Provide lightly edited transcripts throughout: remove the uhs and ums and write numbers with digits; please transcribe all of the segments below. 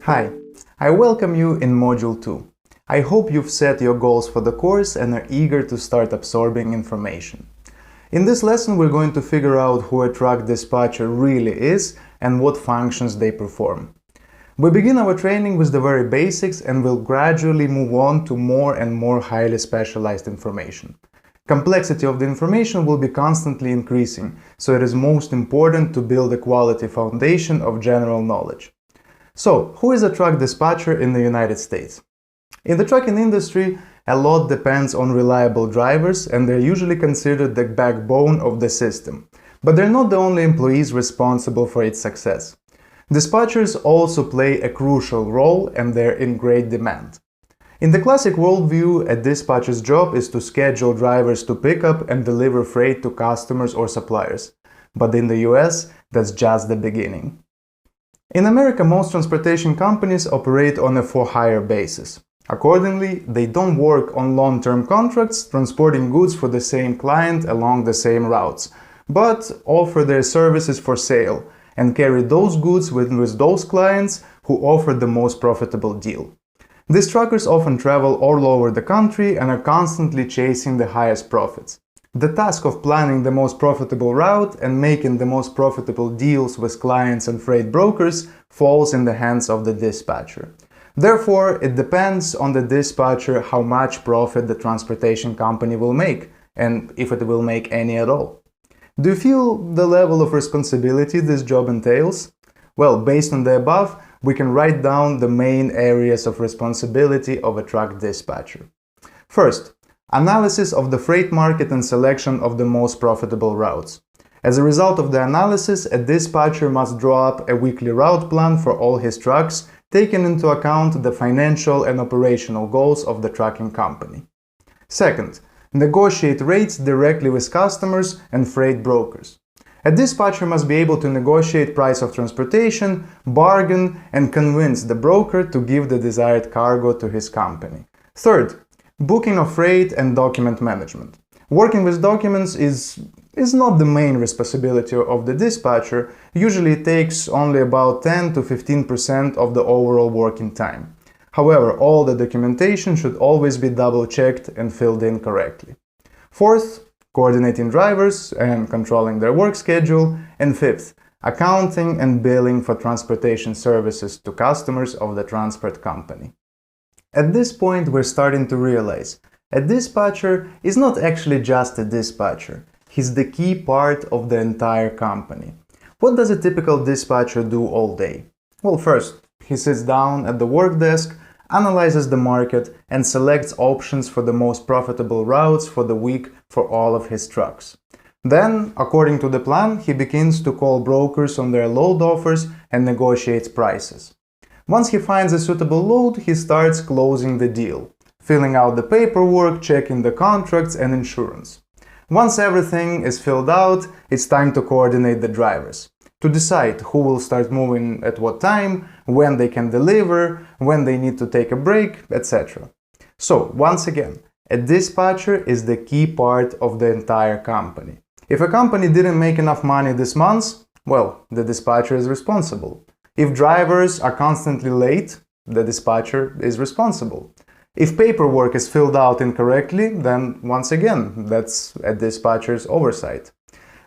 Hi, I welcome you in Module 2. I hope you've set your goals for the course and are eager to start absorbing information. In this lesson, we're going to figure out who a truck dispatcher really is and what functions they perform. We begin our training with the very basics and will gradually move on to more and more highly specialized information. Complexity of the information will be constantly increasing, so it is most important to build a quality foundation of general knowledge. So, who is a truck dispatcher in the United States? In the trucking industry, a lot depends on reliable drivers, and they're usually considered the backbone of the system. But they're not the only employees responsible for its success. Dispatchers also play a crucial role, and they're in great demand. In the classic worldview, a dispatcher's job is to schedule drivers to pick up and deliver freight to customers or suppliers. But in the US, that's just the beginning. In America, most transportation companies operate on a for-hire basis. Accordingly, they don't work on long-term contracts transporting goods for the same client along the same routes, but offer their services for sale and carry those goods with those clients who offer the most profitable deal. These truckers often travel all over the country and are constantly chasing the highest profits. The task of planning the most profitable route and making the most profitable deals with clients and freight brokers falls in the hands of the dispatcher. Therefore, it depends on the dispatcher how much profit the transportation company will make, and if it will make any at all. Do you feel the level of responsibility this job entails? Well, based on the above, we can write down the main areas of responsibility of a truck dispatcher. First, analysis of the freight market and selection of the most profitable routes. As a result of the analysis, a dispatcher must draw up a weekly route plan for all his trucks, taking into account the financial and operational goals of the trucking company. Second, negotiate rates directly with customers and freight brokers. A dispatcher must be able to negotiate price of transportation, bargain, and convince the broker to give the desired cargo to his company. Third, booking of freight and document management. Working with documents is not the main responsibility of the dispatcher. Usually it takes only about 10 to 15% of the overall working time. However, all the documentation should always be double-checked and filled in correctly. Fourth, coordinating drivers and controlling their work schedule. And fifth, accounting and billing for transportation services to customers of the transport company. At this point, we're starting to realize a dispatcher is not actually just a dispatcher. He's the key part of the entire company. What does a typical dispatcher do all day? Well, first, he sits down at the work desk, analyzes the market, and selects options for the most profitable routes for the week for all of his trucks. Then, according to the plan, he begins to call brokers on their load offers and negotiates prices. Once he finds a suitable load, he starts closing the deal, filling out the paperwork, checking the contracts and insurance. Once everything is filled out, it's time to coordinate the drivers, to decide who will start moving at what time, when they can deliver, when they need to take a break, etc. So, once again, a dispatcher is the key part of the entire company. If a company didn't make enough money this month, well, the dispatcher is responsible. If drivers are constantly late, the dispatcher is responsible. If paperwork is filled out incorrectly, then once again, that's a dispatcher's oversight.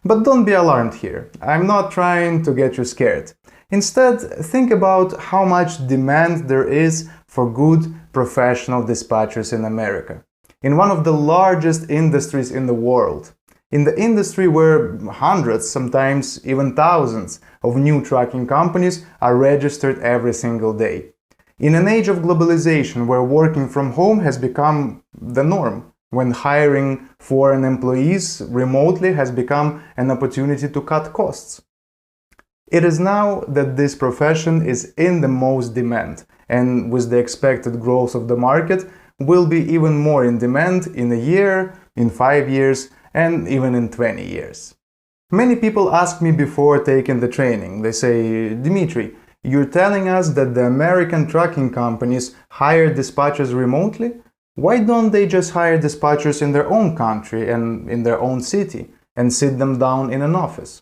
But don't be alarmed here. I'm not trying to get you scared. Instead, think about how much demand there is for good professional dispatchers in America, in one of the largest industries in the world. In the industry where hundreds, sometimes even thousands, of new trucking companies are registered every single day. In an age of globalization where working from home has become the norm, when hiring foreign employees remotely has become an opportunity to cut costs. It is now that this profession is in the most demand, and with the expected growth of the market, will be even more in demand in a year, in 5 years, and even in 20 years. Many people ask me before taking the training, they say, Dmitry, you're telling us that the American trucking companies hire dispatchers remotely? Why don't they just hire dispatchers in their own country and in their own city and sit them down in an office?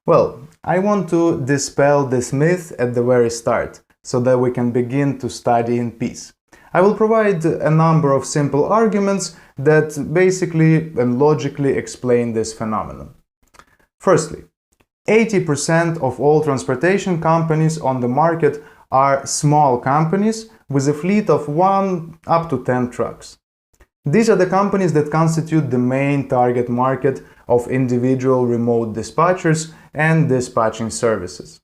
Well, I want to dispel this myth at the very start, so that we can begin to study in peace. I will provide a number of simple arguments that basically and logically explain this phenomenon. Firstly, 80% of all transportation companies on the market are small companies with a fleet of 1 up to 10 trucks. These are the companies that constitute the main target market of individual remote dispatchers and dispatching services.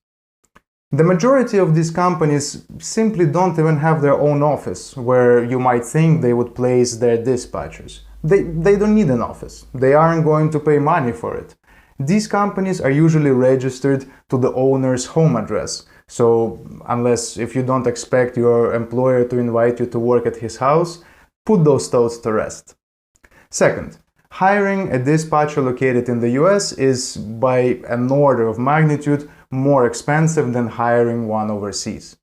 The majority of these companies simply don't even have their own office, where you might think they would place their dispatchers. They don't need an office. They aren't going to pay money for it. These companies are usually registered to the owner's home address, so unless if you don't expect your employer to invite you to work at his house, put those thoughts to rest. Second, hiring a dispatcher located in the US is by an order of magnitude more expensive than hiring one overseas.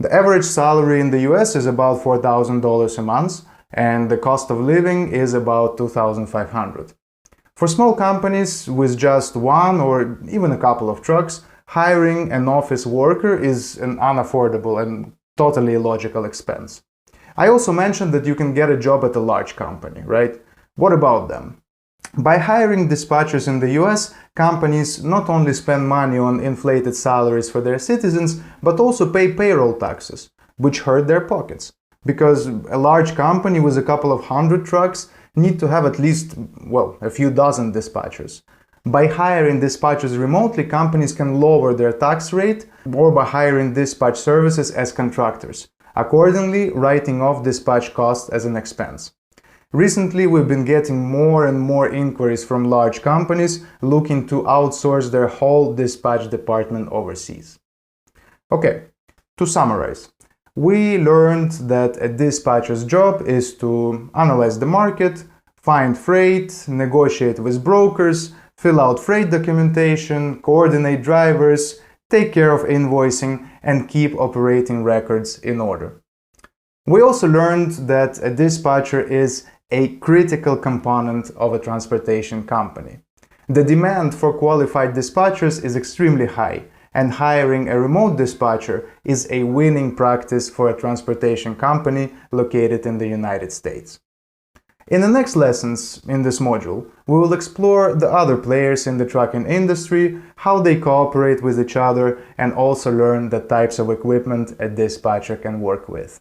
The average salary in the US is about $4,000 a month, and the cost of living is about $2,500. For small companies with just one or even a couple of trucks, hiring an office worker is an unaffordable and totally illogical expense. I also mentioned that you can get a job at a large company, right? What about them? By hiring dispatchers in the US, companies not only spend money on inflated salaries for their citizens, but also pay payroll taxes, which hurt their pockets. Because a large company with a couple of hundred trucks need to have at least, well, a few dozen dispatchers. By hiring dispatchers remotely, companies can lower their tax rate, or by hiring dispatch services as contractors, accordingly writing off dispatch costs as an expense. Recently, we've been getting more and more inquiries from large companies looking to outsource their whole dispatch department overseas. Okay, to summarize, we learned that a dispatcher's job is to analyze the market, find freight, negotiate with brokers, fill out freight documentation, coordinate drivers, take care of invoicing, and keep operating records in order. We also learned that a dispatcher is a critical component of a transportation company. The demand for qualified dispatchers is extremely high, and hiring a remote dispatcher is a winning practice for a transportation company located in the United States. In the next lessons in this module, we will explore the other players in the trucking industry, how they cooperate with each other, and also learn the types of equipment a dispatcher can work with.